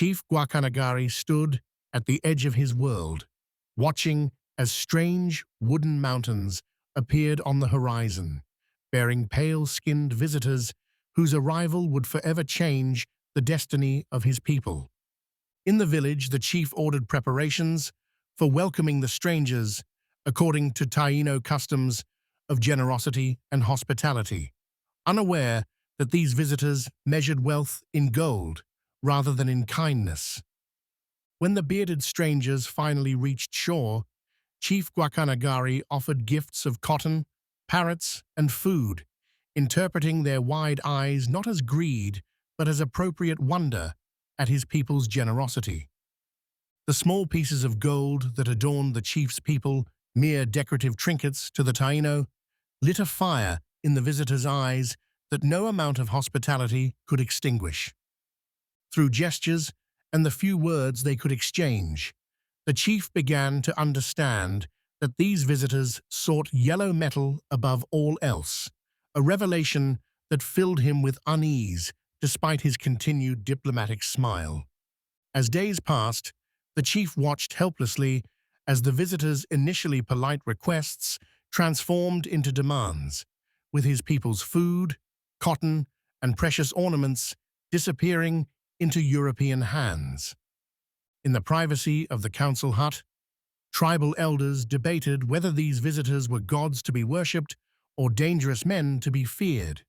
Chief Guacanagari stood at the edge of his world, watching as strange wooden mountains appeared on the horizon, bearing pale-skinned visitors whose arrival would forever change the destiny of his people. In the village, the chief ordered preparations for welcoming the strangers according to Taino customs of generosity and hospitality, unaware that these visitors measured wealth in gold rather than in kindness. When the bearded strangers finally reached shore, Chief Guacanagari offered gifts of cotton, parrots, and food, interpreting their wide eyes not as greed but as appropriate wonder at his people's generosity. The small pieces of gold that adorned the chief's people, mere decorative trinkets to the Taino, lit a fire in the visitors' eyes that no amount of hospitality could extinguish. Through gestures and the few words they could exchange, the chief began to understand that these visitors sought yellow metal above all else, a revelation that filled him with unease despite his continued diplomatic smile. As days passed, the chief watched helplessly as the visitors' initially polite requests transformed into demands, with his people's food, cotton, and precious ornaments disappearing into European hands. In the privacy of the council hut, tribal elders debated whether these visitors were gods to be worshipped or dangerous men to be feared,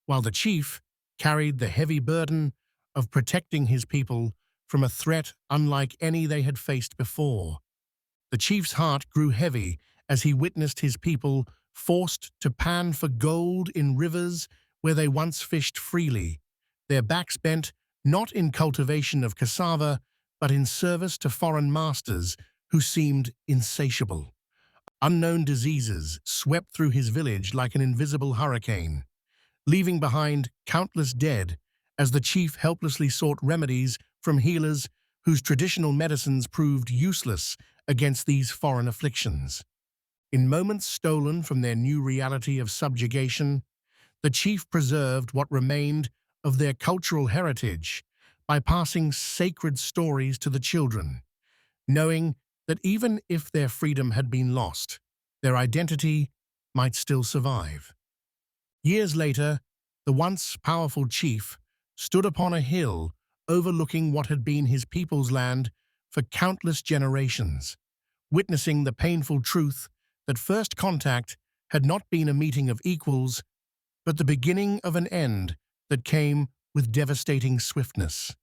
while the chief carried the heavy burden of protecting his people from a threat unlike any they had faced before. The chief's heart grew heavy as he witnessed his people forced to pan for gold in rivers where they once fished freely, their backs bent not in cultivation of cassava, but in service to foreign masters who seemed insatiable. Unknown diseases swept through his village like an invisible hurricane, leaving behind countless dead as the chief helplessly sought remedies from healers whose traditional medicines proved useless against these foreign afflictions. In moments stolen from their new reality of subjugation, the chief preserved what remained of their cultural heritage by passing sacred stories to the children, knowing that even if their freedom had been lost, their identity might still survive. Years later, the once powerful chief stood upon a hill overlooking what had been his people's land for countless generations, witnessing the painful truth that first contact had not been a meeting of equals, but the beginning of an end that came with devastating swiftness.